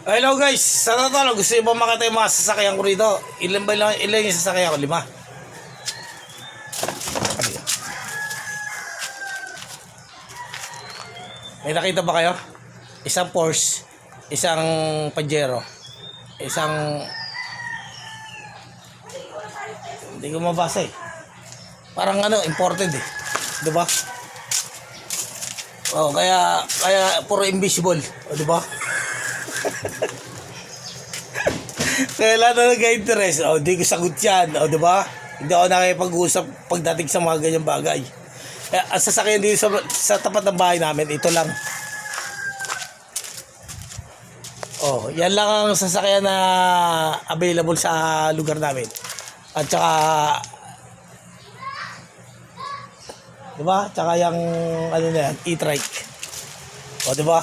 Hello guys, sa totoo gusto niyo ba makita yung mga sasakyan ko rito? Ilan yung sasakyan ko? 5. May nakita ba kayo? Isang Porsche, isang Pajero, isang... Hindi ko mabasa eh. Parang imported eh. Diba? Oh, kaya puro invisible. O, diba? Kaya lahat na nag-interest. O, di ko sagot yan. O, diba? Hindi ako nakipag-usap pagdating sa mga ganyang bagay. Kaya ang sasakyan dito sa tapat ng bahay namin, ito lang. Oh, yan lang ang sasakyan na available sa lugar namin. At saka, diba? Tsaka yung, na yan, e-trike. O, diba?